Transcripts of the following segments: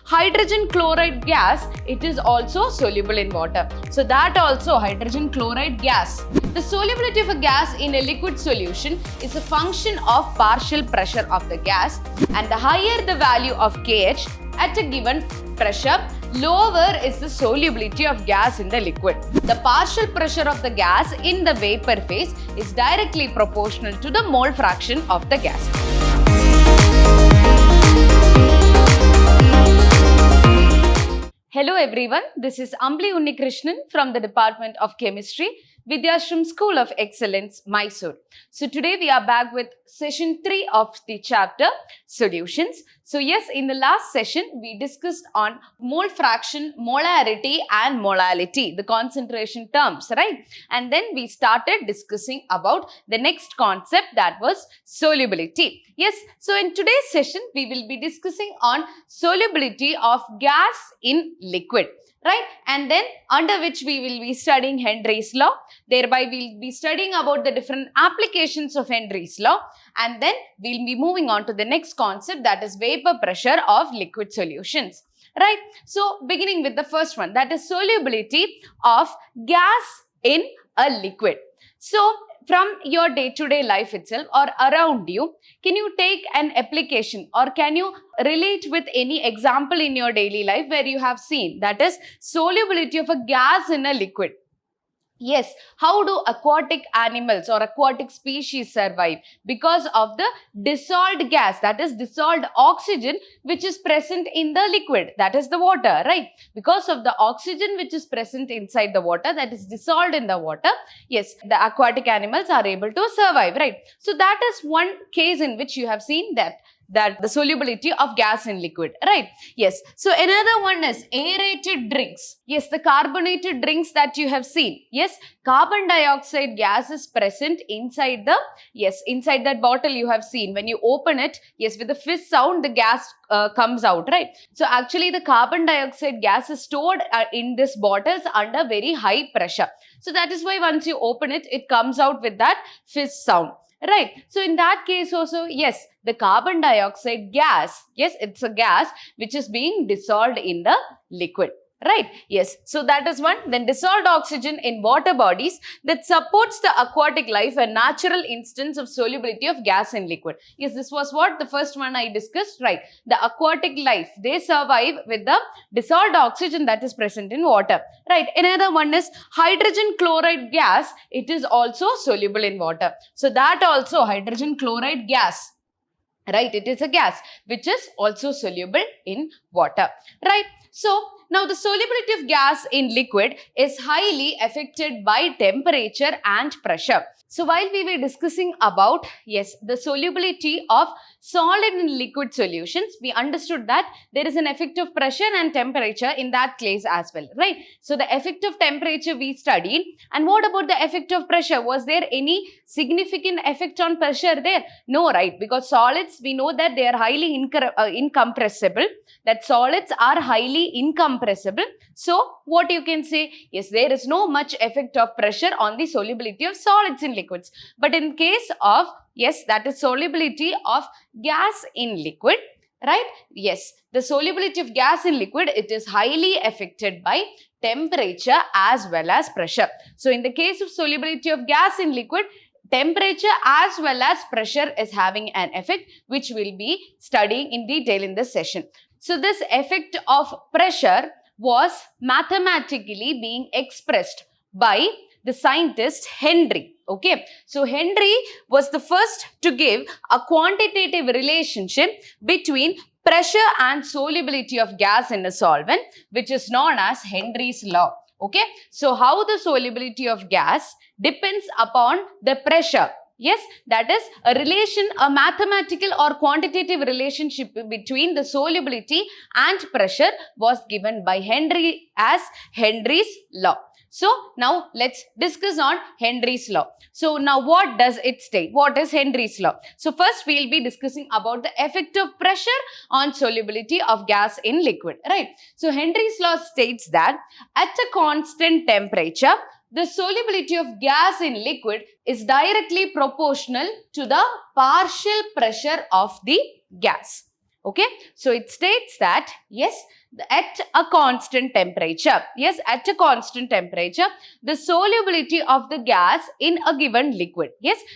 hydrogen chloride gas, it is also soluble in water. So that also hydrogen chloride gas. The solubility of a gas in a liquid solution is a function of partial pressure of the gas, and the higher the value of KH at a given pressure, lower is the solubility of gas in the liquid. The partial pressure of the gas in the vapor phase is directly proportional to the mole fraction of the gas. Hello everyone, this is Ambli Unnikrishnan from the Department of Chemistry, Vidhyaashram School of Excellence, Mysore. So today we are back with session 3 of the chapter Solutions. So yes, in the last session we discussed on mole fraction, molarity and molality, the concentration terms, right? And then we started discussing about the next concept, that was solubility. Yes, so in today's session we will be discussing on solubility of gas in liquid, right? And then under which we will be studying Henry's law. Thereby we will be studying about the different applications of Henry's law, and then we will be moving on to the next concept, that is vapor pressure of liquid solutions, right? So beginning with the first one, that is solubility of gas in a liquid. So from your day-to-day life itself or around you, can you take an application or can you relate with any example in your daily life where you have seen, that is solubility of a gas in a liquid? Yes, how do aquatic animals or aquatic species survive? Because of the dissolved gas, that is dissolved oxygen which is present in the liquid, that is the water, right? Because of the oxygen which is present inside the water, that is dissolved in the water, yes, the aquatic animals are able to survive, right? So that is one case in which you have seen that the solubility of gas in liquid, right? Yes. So another one is aerated drinks. Yes, the carbonated drinks that you have seen. Yes, carbon dioxide gas is present inside the, yes, inside that bottle you have seen. When you open it, yes, with the fizz sound, the gas comes out, right? So actually the carbon dioxide gas is stored in these bottles under very high pressure. So that is why once you open it, it comes out with that fizz sound. Right. So in that case also, yes, the carbon dioxide gas, yes, it's a gas which is being dissolved in the liquid. Right. Yes. So that is one. Then dissolved oxygen in water bodies that supports the aquatic life, a natural instance of solubility of gas in liquid. Yes, this was what the first one I discussed, right? The aquatic life, they survive with the dissolved oxygen that is present in water. Right. Another one is hydrogen chloride gas. It is also soluble in water. So that also hydrogen chloride gas. Right, it is a gas which is also soluble in water, right? So now the solubility of gas in liquid is highly affected by temperature and pressure. So while we were discussing about, yes, the solubility of solid and liquid solutions, we understood that there is an effect of pressure and temperature in that case as well, right? So the effect of temperature we studied, and what about the effect of pressure? Was there any significant effect on pressure there? No, right? Because solids, we know that they are highly incompressible, that solids are highly incompressible. So what you can say, yes, there is no much effect of pressure on the solubility of solids in liquids. But in case of, yes, that is solubility of gas in liquid, right? Yes, the solubility of gas in liquid, it is highly affected by temperature as well as pressure. So in the case of solubility of gas in liquid, temperature as well as pressure is having an effect which we'll be studying in detail in this session. So this effect of pressure was mathematically being expressed by the scientist Henry. Okay, so Henry was the first to give a quantitative relationship between pressure and solubility of gas in a solvent, which is known as Henry's law. Okay, so how the solubility of gas depends upon the pressure. Yes, that is a relation, a mathematical or quantitative relationship between the solubility and pressure was given by Henry as Henry's law. So now let's discuss on Henry's law. So now what does it state? What is Henry's law? So first we will be discussing about the effect of pressure on solubility of gas in liquid, right? So Henry's law states that at a constant temperature, the solubility of gas in liquid is directly proportional to the partial pressure of the gas. Okay, so it states that yes, at a constant temperature, the solubility of the gas in a given liquid,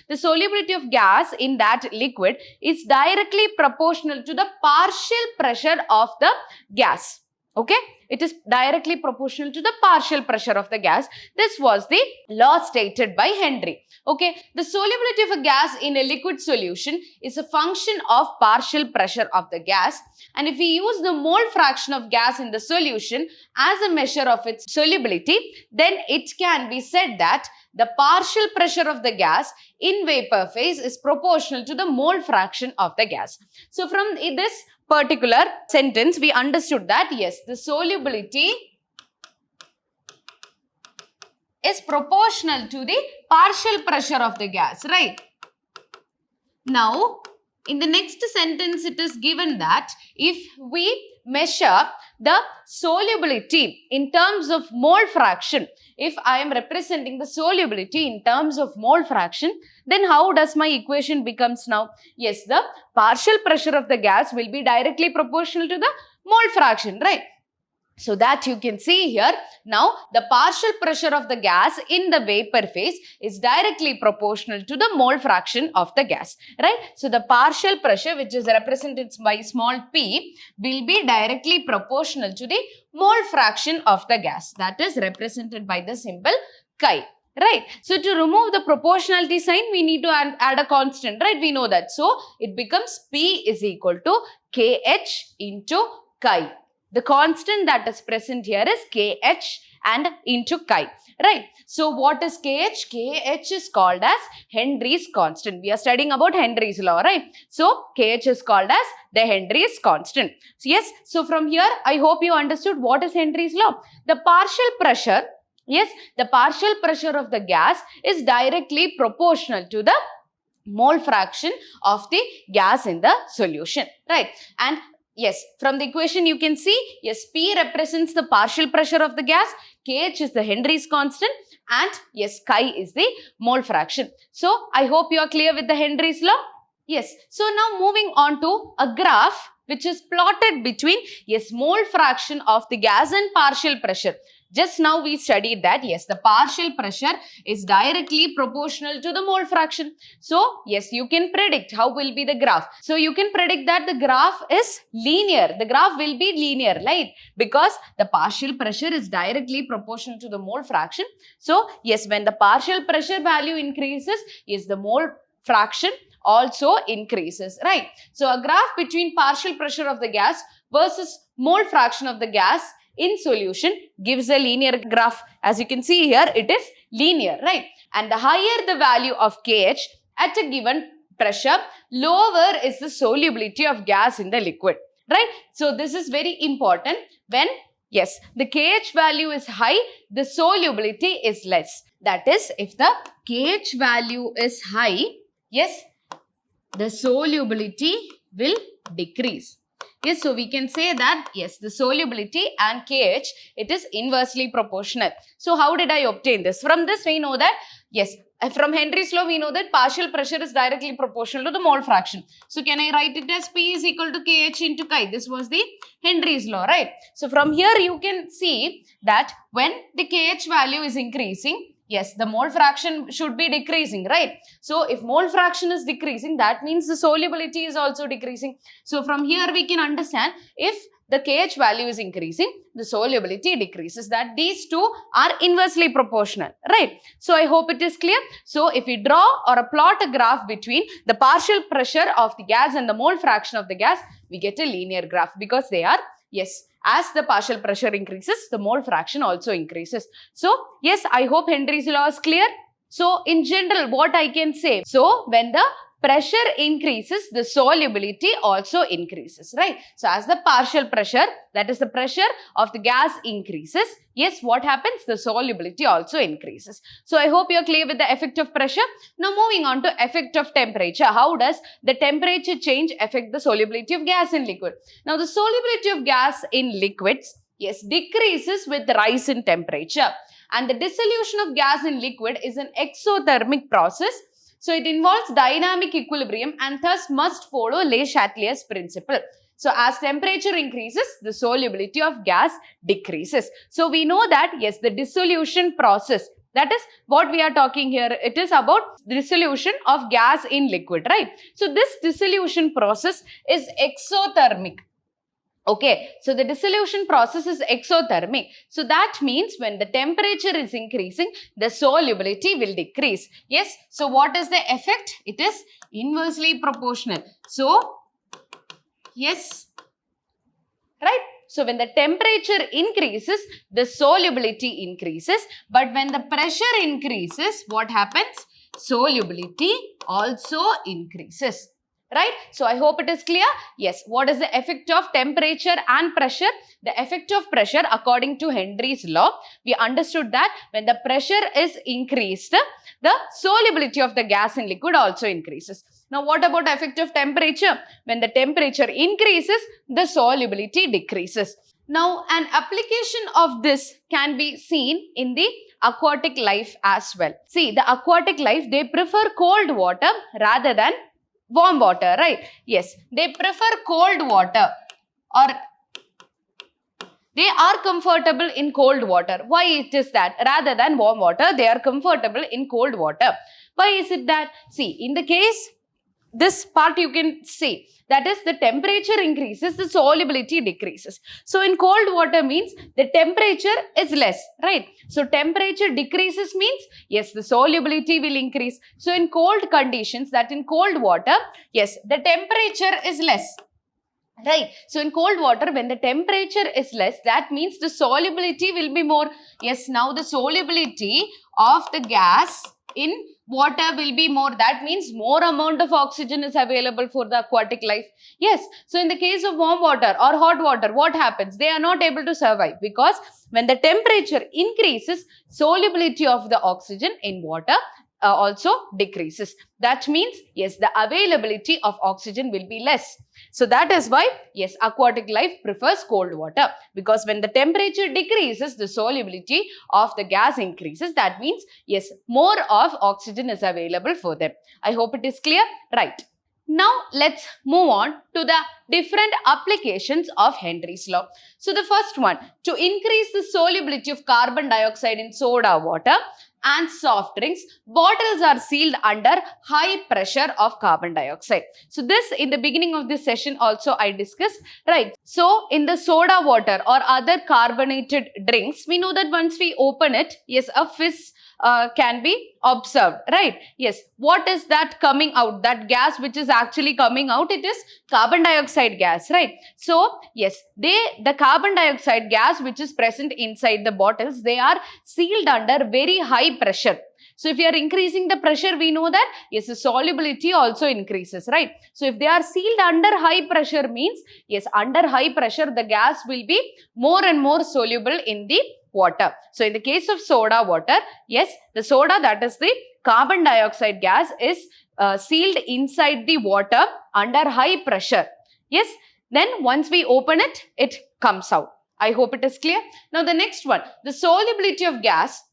the solubility of gas in that liquid is directly proportional to the partial pressure of the gas. Okay, it is directly proportional to the partial pressure of the gas. This was the law stated by Henry. Okay, the solubility of a gas in a liquid solution is a function of partial pressure of the gas, and if we use the mole fraction of gas in the solution as a measure of its solubility, then it can be said that the partial pressure of the gas in vapor phase is proportional to the mole fraction of the gas. So from this particular sentence, we understood that yes, the solubility is proportional to the partial pressure of the gas, right? Now, in the next sentence, it is given that if we measure the solubility in terms of mole fraction, if I am representing the solubility in terms of mole fraction, then how does my equation becomes now? Yes, the partial pressure of the gas will be directly proportional to the mole fraction, right? So that you can see here, now the partial pressure of the gas in the vapor phase is directly proportional to the mole fraction of the gas, right? So the partial pressure, which is represented by small p, will be directly proportional to the mole fraction of the gas, that is represented by the symbol chi. Right. So to remove the proportionality sign, we need to add a constant, right? We know that. So it becomes P is equal to KH into chi. The constant that is present here is KH and into chi, right? So what is KH? KH is called as Henry's constant. We are studying about Henry's law, right? So KH is called as the Henry's constant. So yes, so from here, I hope you understood what is Henry's law. The partial pressure, yes, the partial pressure of the gas is directly proportional to the mole fraction of the gas in the solution, right? And yes, from the equation you can see, yes, P represents the partial pressure of the gas, KH is the Henry's constant, and yes, chi is the mole fraction. So, I hope you are clear with the Henry's law. Yes, so now moving on to a graph which is plotted between, yes, mole fraction of the gas and partial pressure. Just now we studied that, yes, the partial pressure is directly proportional to the mole fraction. So, yes, you can predict how will be the graph. So, you can predict that the graph is linear. The graph will be linear, right? Because the partial pressure is directly proportional to the mole fraction. So, yes, when the partial pressure value increases, yes, the mole fraction also increases, right? So, a graph between partial pressure of the gas versus mole fraction of the gas in solution gives a linear graph. As you can see here, it is linear, right? And the higher the value of KH at a given pressure, lower is the solubility of gas in the liquid, right? So, this is very important. When, yes, the KH value is high, the solubility is less. That is, if the KH value is high, yes, the solubility will decrease. Yes, so we can say that, yes, the solubility and KH, it is inversely proportional. So, how did I obtain this? From this, we know that, yes, from Henry's law, we know that partial pressure is directly proportional to the mole fraction. So, can I write it as P is equal to KH into chi? This was the Henry's law, right? So, from here, you can see that when the KH value is increasing, yes, the mole fraction should be decreasing, right? So, if mole fraction is decreasing, that means the solubility is also decreasing. So, from here we can understand if the KH value is increasing, the solubility decreases. That these two are inversely proportional, right? So, I hope it is clear. So, if we draw or plot a graph between the partial pressure of the gas and the mole fraction of the gas, we get a linear graph because they are, yes, as the partial pressure increases, the mole fraction also increases. So, yes, I hope Henry's law is clear. So, in general, what I can say? So, when the pressure increases, the solubility also increases, right? So, as the partial pressure, that is the pressure of the gas increases, yes, what happens? The solubility also increases. So, I hope you are clear with the effect of pressure. Now, moving on to effect of temperature. How does the temperature change affect the solubility of gas in liquid? Now, the solubility of gas in liquids, yes, decreases with the rise in temperature. And the dissolution of gas in liquid is an exothermic process. So, it involves dynamic equilibrium and thus must follow Le Chatelier's principle. So as temperature increases, the solubility of gas decreases. So we know that yes, the dissolution process, that is what we are talking here. It is about dissolution of gas in liquid, right? So this dissolution process is exothermic. Okay, so the dissolution process is exothermic. So that means when the temperature is increasing, the solubility will decrease. Yes, so what is the effect? It is inversely proportional. So, yes, right? So when the temperature increases, the solubility increases. But when the pressure increases, what happens? Solubility also increases. Right? So I hope it is clear. Yes. What is the effect of temperature and pressure? The effect of pressure, according to Henry's law, we understood that when the pressure is increased, the solubility of the gas in liquid also increases. Now, what about the effect of temperature? When the temperature increases, the solubility decreases. Now, an application of this can be seen in the aquatic life as well. See, the aquatic life, they prefer cold water rather than warm water, right? Yes, they prefer cold water, or they are comfortable in cold water. Why it is that? Rather than warm water, they are comfortable in cold water. Why is it that? See, in the case, this part you can see, that is the temperature increases, the solubility decreases. So in cold water means the temperature is less, right? So temperature decreases means, yes, the solubility will increase. So in cold conditions, that in cold water, yes, the temperature is less. Right. So in cold water, when the temperature is less, that means the solubility will be more. Yes, now the solubility of the gas in water will be more. That means more amount of oxygen is available for the aquatic life. Yes. So in the case of warm water or hot water, what happens? They are not able to survive because when the temperature increases, solubility of the oxygen in water also decreases. That means, yes, the availability of oxygen will be less. So that is why, yes, aquatic life prefers cold water, because when the temperature decreases, the solubility of the gas increases. That means, yes, more of oxygen is available for them. I hope it is clear. Right. Now, let's move on to the different applications of Henry's law. So, the first one, to increase the solubility of carbon dioxide in soda water and soft drinks, bottles are sealed under high pressure of carbon dioxide. So, this in the beginning of this session also I discussed, right? So, in the soda water or other carbonated drinks, we know that once we open it, yes, a fizz can be observed, right? Yes, what is that coming out? That gas which is actually coming out, it is carbon dioxide gas, right? So, yes, the carbon dioxide gas which is present inside the bottles, they are sealed under very high pressure. So, if you are increasing the pressure, we know that, yes, the solubility also increases, right? So, if they are sealed under high pressure means, yes, under high pressure, the gas will be more and more soluble in the water. So, in the case of soda water, yes, the soda, that is the carbon dioxide gas, is sealed inside the water under high pressure. Yes, then once we open it, it comes out. I hope it is clear. Now, the next one, the solubility of gas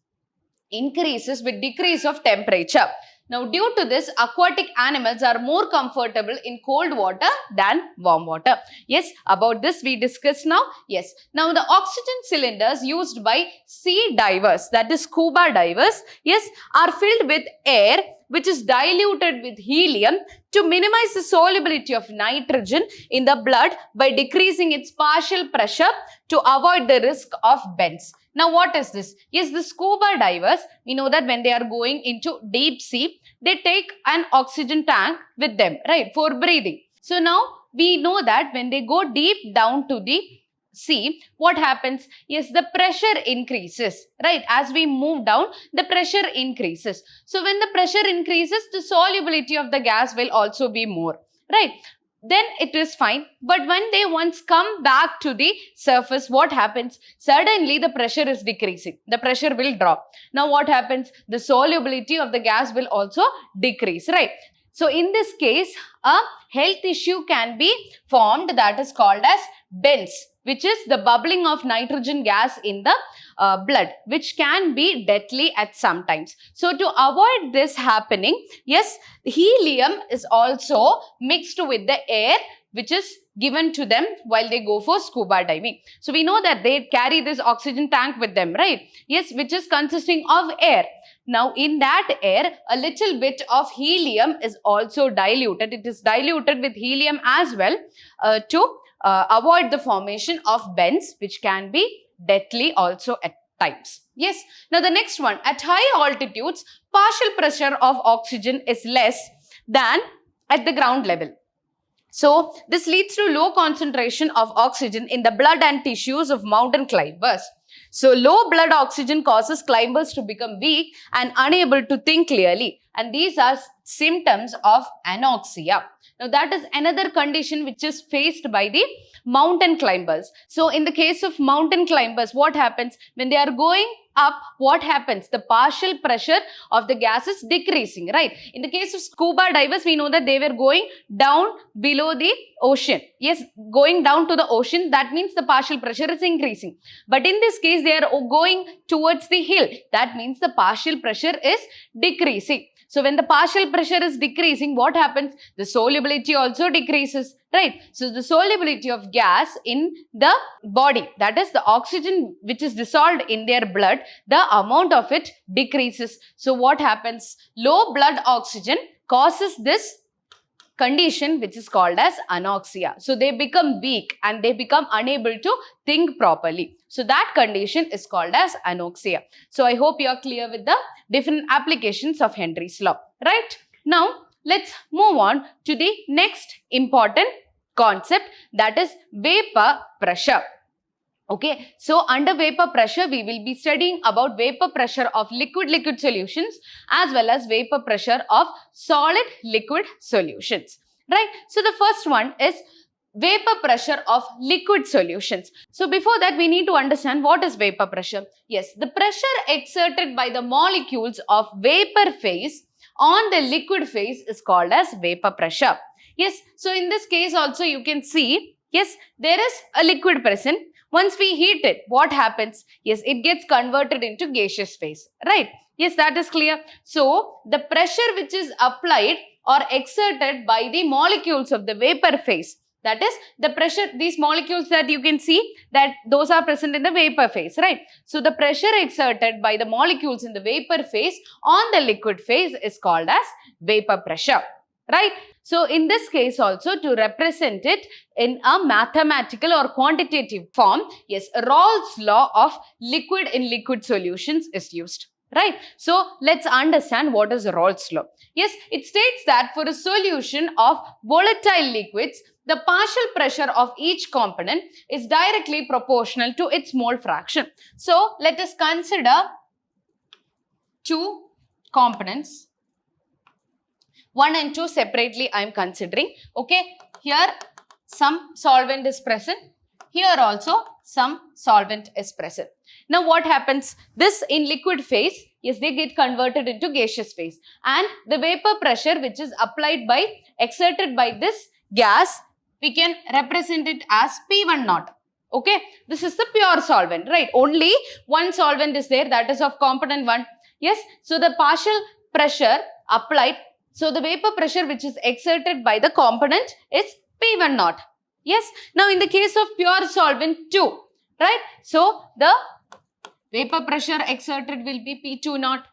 increases with decrease of temperature. Now, due to this, aquatic animals are more comfortable in cold water than warm water. Yes, about this we discussed now. Yes, now the oxygen cylinders used by sea divers, that is scuba divers, yes, are filled with air which is diluted with helium to minimize the solubility of nitrogen in the blood by decreasing its partial pressure to avoid the risk of bends. Now, what is this? Yes, the scuba divers, we know that when they are going into deep sea, they take an oxygen tank with them, right, for breathing. So, now we know that when they go deep down to the sea, what happens? Yes, the pressure increases, right? As we move down, the pressure increases. So, when the pressure increases, the solubility of the gas will also be more, right? Then it is fine. But when they once come back to the surface, what happens? Suddenly the pressure is decreasing. The pressure will drop. Now what happens? The solubility of the gas will also decrease, right? So in this case, a health issue can be formed that is called as bends, which is the bubbling of nitrogen gas in the blood, which can be deadly at some times. So to avoid this happening, yes, helium is also mixed with the air, which is given to them while they go for scuba diving. So we know that they carry this oxygen tank with them, right? Yes, which is consisting of air. Now in that air, a little bit of helium is also diluted. It is diluted with helium as well to avoid the formation of bends, which can be deadly also at times. Yes. Now the next one, at high altitudes, partial pressure of oxygen is less than at the ground level. So this leads to low concentration of oxygen in the blood and tissues of mountain climbers. So low blood oxygen causes climbers to become weak and unable to think clearly. And these are symptoms of anoxia. Now that is another condition which is faced by the mountain climbers. So in the case of mountain climbers, what happens when they are going up? What happens? The partial pressure of the gas is decreasing, right? In the case of scuba divers, we know that they were going down below the ocean. Yes, going down to the ocean, that means the partial pressure is increasing. But in this case, they are going towards the hill. That means the partial pressure is decreasing. So when the partial pressure is decreasing, what happens? The solubility also decreases, right? So the solubility of gas in the body, that is the oxygen which is dissolved in their blood, the amount of it decreases. So what happens? Low blood oxygen causes this condition which is called as anoxia. So they become weak and they become unable to think properly. So that condition is called as anoxia. So I hope you are clear with the different applications of Henry's law, right? Now let's move on to the next important concept, that is vapor pressure. Okay, so under vapor pressure, we will be studying about vapor pressure of liquid solutions as well as vapor pressure of solid liquid solutions, right? So the first one is vapor pressure of liquid solutions. So before that, we need to understand what is vapor pressure. Yes, the pressure exerted by the molecules of vapor phase on the liquid phase is called as vapor pressure. Yes, so in this case also you can see, yes, there is a liquid present. Once we heat it, what happens? Yes, it gets converted into gaseous phase, right? Yes, that is clear. So the pressure which is applied or exerted by the molecules of the vapor phase, that is the pressure, these molecules that you can see, that those are present in the vapor phase, right? So the pressure exerted by the molecules in the vapor phase on the liquid phase is called as vapor pressure, right? So in this case also, to represent it in a mathematical or quantitative form, yes, Raoult's law of liquid in liquid solutions is used, right? So let's understand what is Raoult's law. Yes, it states that for a solution of volatile liquids, the partial pressure of each component is directly proportional to its mole fraction. So let us consider two components. 1 and 2 separately I am considering. Okay, here some solvent is present. Here also some solvent is present. Now what happens? This in liquid phase, yes, they get converted into gaseous phase. And the vapor pressure which is applied by, exerted by this gas, we can represent it as P1 naught. Okay, this is the pure solvent, right? Only one solvent is there, that is of component 1. Yes, so the partial pressure applied, so the vapor pressure which is exerted by the component is P1 naught. Yes, now in the case of pure solvent 2, right? So the vapor pressure exerted will be P2 naught,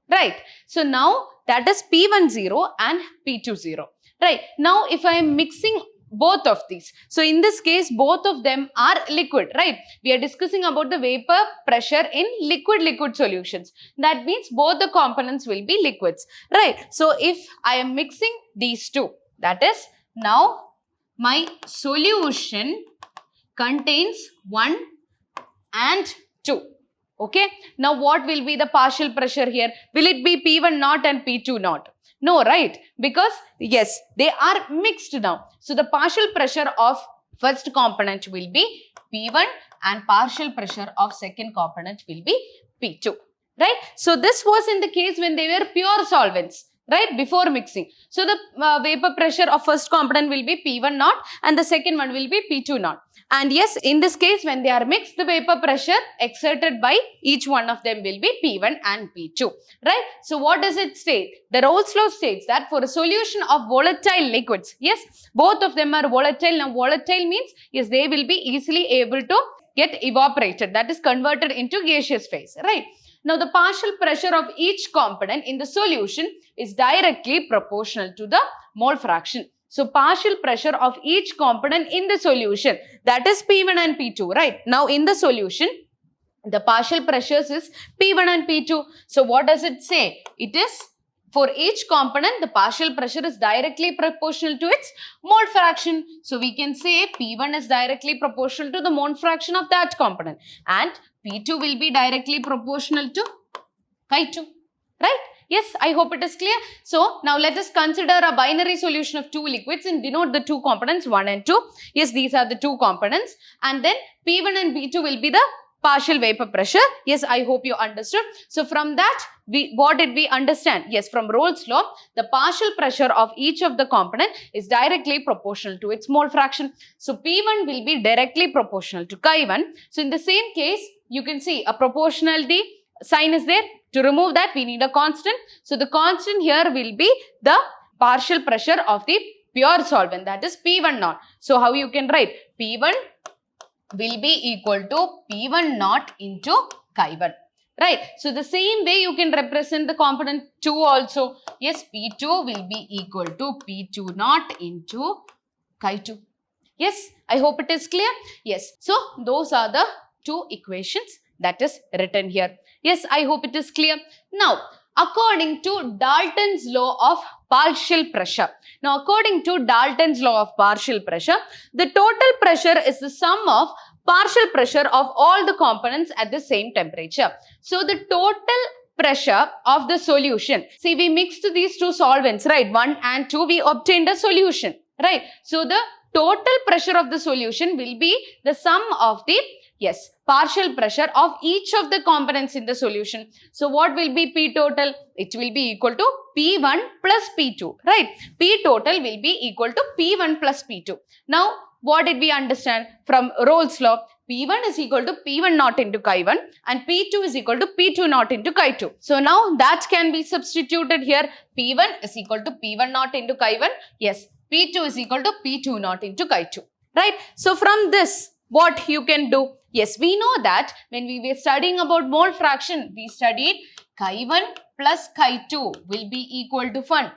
right? So now that is P1 0 and P2 0, right? Now if I am mixing both of these, so in this case both of them are liquid, right? We are discussing about the vapor pressure in liquid solutions. That means both the components will be liquids, right? So if I am mixing these two, that is now my solution contains 1 and 2. Okay, now what will be the partial pressure here? Will it be P1 naught and P2 naught? No, right? Because yes, they are mixed now. So the partial pressure of first component will be P1 and partial pressure of second component will be P2, right? So this was in the case when they were pure solvents. right, before mixing. So the vapor pressure of first component will be P1 naught and the second one will be P2 naught. And yes, in this case, when they are mixed, the vapor pressure exerted by each one of them will be P1 and P2, right? So what does it state? The Rolle's law states that for a solution of volatile liquids, yes, both of them are volatile. Now volatile means, yes, they will be easily able to get evaporated, that is converted into gaseous phase, right? Now the partial pressure of each component in the solution is directly proportional to the mole fraction. So partial pressure of each component in the solution, that is P1 and P2, right? Now in the solution, the partial pressures is P1 and P2. So what does it say? It is for each component, the partial pressure is directly proportional to its mole fraction. So we can say P1 is directly proportional to the mole fraction of that component and P2 will be directly proportional to chi2, right? Yes, I hope it is clear. So now let us consider a binary solution of two liquids and denote the two components 1 and 2. Yes, these are the two components and then P1 and P2 will be the partial vapor pressure. Yes, I hope you understood. So from that, what did we understand? Yes, from Rolle's law, the partial pressure of each of the component is directly proportional to its mole fraction. So P1 will be directly proportional to chi1. So in the same case, you can see a proportionality sign is there. To remove that, we need a constant. So the constant here will be the partial pressure of the pure solvent, that is P1 naught. So how you can write? P1 will be equal to P1 naught into chi1, right? So the same way you can represent the component 2 also. Yes, P2 will be equal to P2 naught into chi2. Yes, I hope it is clear. Yes, so those are the two equations that is written here. Yes, I hope it is clear. Now, according to Dalton's law of partial pressure. Now, according to Dalton's law of partial pressure, the total pressure is the sum of partial pressure of all the components at the same temperature. So, the total pressure of the solution. See, we mixed these two solvents, right? 1 and 2, we obtained a solution, right? So, the total pressure of the solution will be the sum of the, yes, partial pressure of each of the components in the solution. So, what will be P total? It will be equal to P1 plus P2, right? P total will be equal to P1 plus P2. Now, what did we understand from Rolle's law? P1 is equal to P1 naught into chi1 and P2 is equal to P2 naught into chi2. So, now that can be substituted here. P1 is equal to P1 naught into chi1. Yes, P2 is equal to P2 naught into chi2, right? So, from this, what you can do? Yes, we know that when we were studying about mole fraction, we studied chi1 plus chi2 will be equal to 1,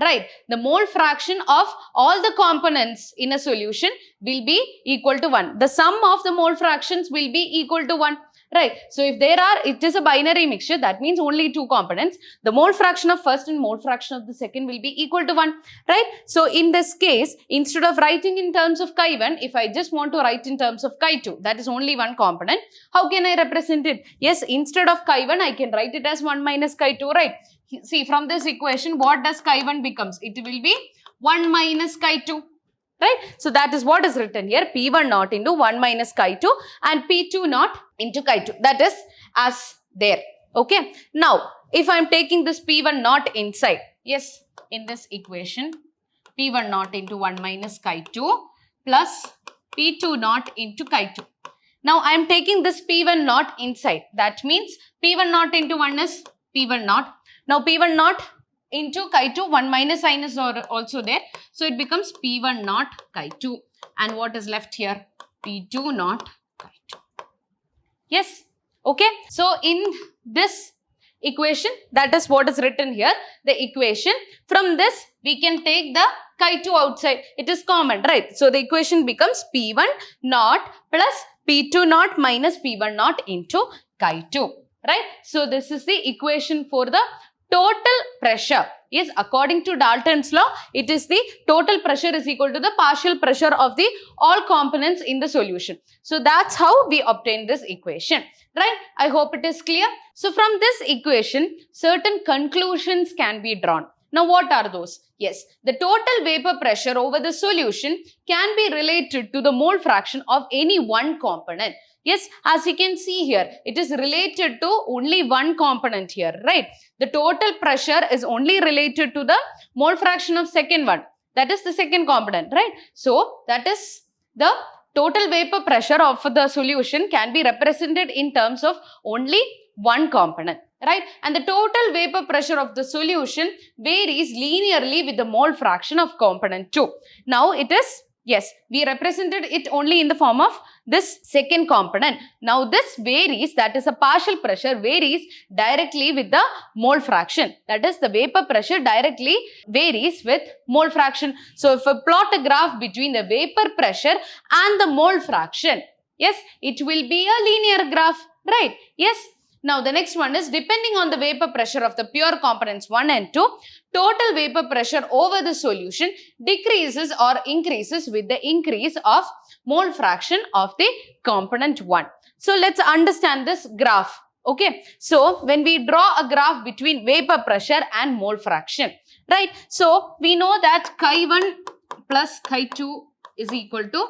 right? The mole fraction of all the components in a solution will be equal to 1. The sum of the mole fractions will be equal to 1. Right. So, if it is a binary mixture, that means only two components. The mole fraction of first and mole fraction of the second will be equal to 1. Right. So, in this case, instead of writing in terms of chi1, if I just want to write in terms of chi2, that is only one component, how can I represent it? Yes, instead of chi1, I can write it as 1 minus chi2, right? See, from this equation, what does chi1 becomes? It will be 1 minus chi2. Right. So, that is what is written here, P1 naught into 1 minus chi2 and P2 naught into chi2. That is as there. Okay. Now, if I am taking this P1 naught inside, yes, in this equation, P1 naught into 1 minus chi2 plus P2 naught into chi2. Now, I am taking this P1 naught inside. That means P1 naught into 1 is P1 naught. Now, P1 naught into chi2, 1 minus sign is also there. So, it becomes P1 naught chi2. And what is left here? P2 naught chi2. Yes. Okay. So, in this equation, that is what is written here. The equation. From this, we can take the chi2 outside. It is common, right? So, the equation becomes P1 naught plus P2 naught minus P1 naught into chi2. Right. So, this is the equation for the total pressure. Yes, according to Dalton's law, it is the total pressure is equal to the partial pressure of the all components in the solution. So, that's how we obtain this equation, right? I hope it is clear. So, from this equation, certain conclusions can be drawn. Now what are those? Yes, the total vapor pressure over the solution can be related to the mole fraction of any one component. Yes, as you can see here, it is related to only one component here, right? The total pressure is only related to the mole fraction of second one. That is the second component, right? So that is the total vapor pressure of the solution can be represented in terms of only one component, right? And the total vapor pressure of the solution varies linearly with the mole fraction of component 2. Now it is, yes, we represented it only in the form of this second component. Now this varies, that is a partial pressure varies directly with the mole fraction. That is the vapor pressure directly varies with mole fraction. So if I plot a graph between the vapor pressure and the mole fraction, yes, it will be a linear graph, right? Yes. Now the next one is depending on the vapor pressure of the pure components 1 and 2, total vapor pressure over the solution decreases or increases with the increase of mole fraction of the component 1. So let's understand this graph. Okay, so when we draw a graph between vapor pressure and mole fraction, right? So we know that chi1 plus chi2 is equal to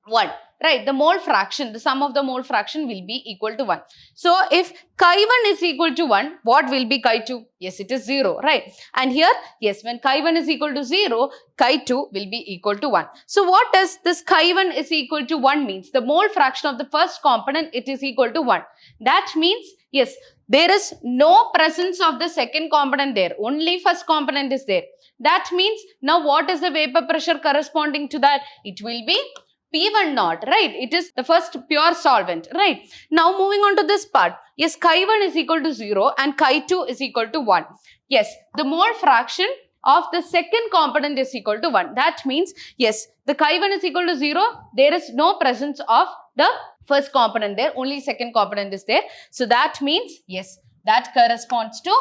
1. Right, the mole fraction, the sum of the mole fraction will be equal to 1. So, if chi1 is equal to 1, what will be chi2? Yes, it is 0, right? And here, yes, when chi1 is equal to 0, chi2 will be equal to 1. So, what does this chi1 is equal to 1 means? The mole fraction of the first component, it is equal to 1. That means, yes, there is no presence of the second component there. Only first component is there. That means, now what is the vapor pressure corresponding to that? It will be P1 naught, right? It is the first pure solvent, right? Now moving on to this part. Yes, chi1 is equal to 0 and chi2 is equal to 1. Yes, the mole fraction of the second component is equal to 1. That means, yes, the chi1 is equal to 0. There is no presence of the first component there. Only second component is there. So that means, yes, that corresponds to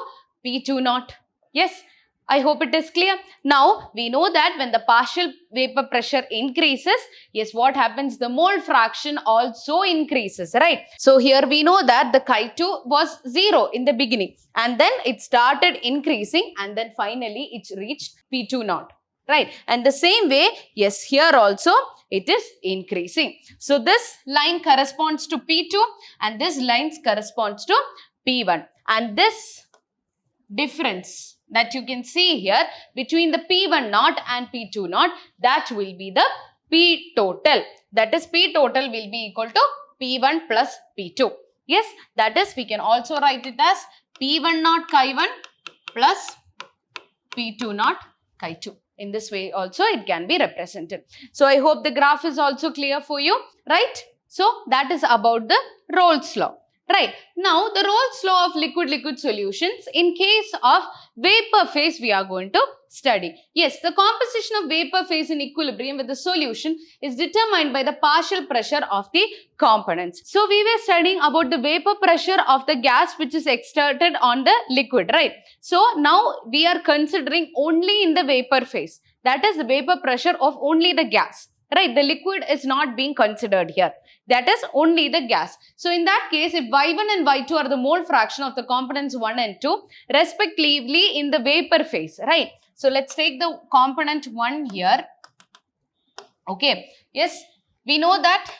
P2 naught. Yes. I hope it is clear. Now, we know that when the partial vapor pressure increases, yes, what happens? The mole fraction also increases, right? So, here we know that the chi2 was 0 in the beginning and then it started increasing and then finally it reached P2 naught, right? And the same way, yes, here also it is increasing. So, this line corresponds to P2 and this line corresponds to P1. And this difference that you can see here between the P1 naught and P2 naught, that will be the P total. That is P total will be equal to P1 plus P2. Yes, that is we can also write it as P1 naught chi1 plus P2 naught chi2. In this way also it can be represented. So I hope the graph is also clear for you, right? So that is about the Rolle's law. Right. Now, the Rolle's law of liquid-liquid solutions, in case of vapor phase, we are going to study. Yes, the composition of vapor phase in equilibrium with the solution is determined by the partial pressure of the components. So, we were studying about the vapor pressure of the gas which is exerted on the liquid, right? So, now we are considering only in the vapor phase. That is the vapor pressure of only the gas. Right, the liquid is not being considered here. That is only the gas. So, in that case, if Y1 and Y2 are the mole fraction of the components 1 and 2, respectively in the vapor phase, right? So, let's take the component 1 here. Okay, yes, we know that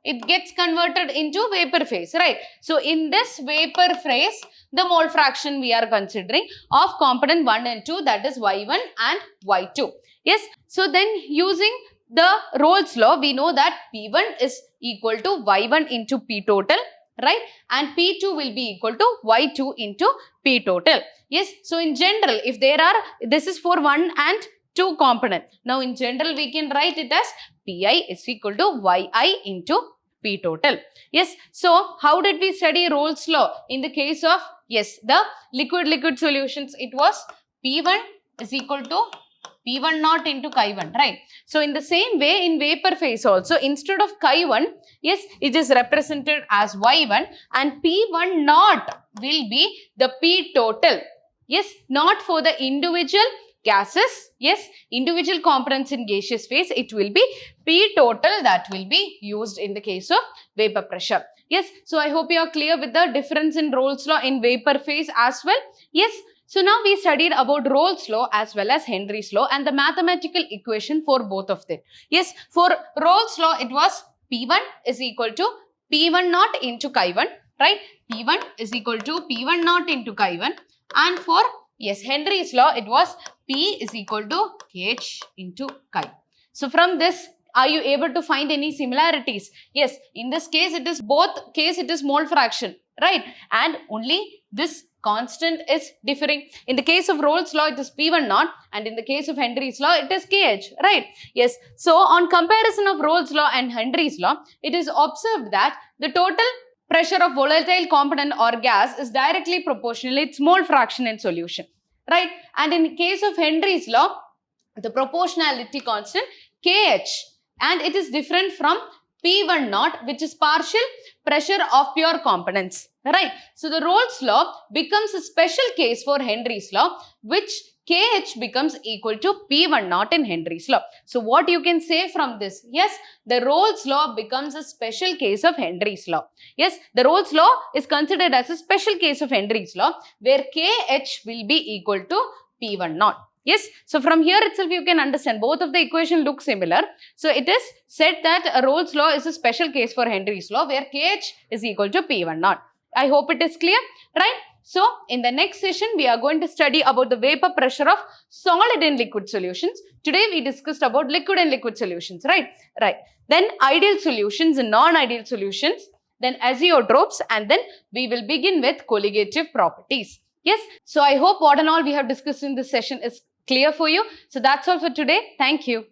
it gets converted into vapor phase, right? So, in this vapor phase, the mole fraction we are considering of component 1 and 2, that is Y1 and Y2. Yes, so then using the Rolle's law, we know that P1 is equal to Y1 into P total, right? And P2 will be equal to Y2 into P total. Yes, so in general, if there are, this is for 1 and 2 component. Now, in general, we can write it as Pi is equal to Yi into P total. Yes, so how did we study Rolle's law? In the case of, yes, the liquid-liquid solutions, it was P1 is equal to P1 naught into chi1, right? So, in the same way, in vapor phase also, instead of chi1, yes, it is represented as Y1 and P1 naught will be the P total. Yes, not for the individual gases, yes, individual components in gaseous phase, it will be P total that will be used in the case of vapor pressure. Yes, so I hope you are clear with the difference in Rolle's law in vapor phase as well. Yes. So now we studied about Rolle's law as well as Henry's law and the mathematical equation for both of them. Yes, for Rolle's law, it was P1 is equal to P1 naught into Chi1, right? P1 is equal to P1 naught into Chi1. And for, yes, Henry's law, it was P is equal to KH into Chi. So from this, are you able to find any similarities? Yes, in this case, it is both case, it is mole fraction, right? And only this constant is differing. In the case of Rolle's law, it is P1 naught, and in the case of Henry's law, it is KH, right? Yes. So on comparison of Rolle's law and Henry's law, it is observed that the total pressure of volatile component or gas is directly proportional its mole fraction in solution, right? And in the case of Henry's law, the proportionality constant KH, and it is different from P1 naught, which is partial pressure of pure components, right? So the Rolle's law becomes a special case for Henry's law, which KH becomes equal to P1 naught in Henry's law. So what you can say from this? Yes, the Rolle's law becomes a special case of Henry's law. Yes, the Rolle's law is considered as a special case of Henry's law, where KH will be equal to P1 naught. Yes, so from here itself you can understand both of the equation look similar. So it is said that Rolle's law is a special case for Henry's law, where KH is equal to P1 naught. I hope it is clear, right? So in the next session, we are going to study about the vapor pressure of solid and liquid solutions. Today we discussed about liquid and liquid solutions, right? Right. Then ideal solutions and non-ideal solutions, then azeotropes, and then we will begin with colligative properties. Yes, so I hope what and all we have discussed in this session is clear for you. So that's all for today. Thank you.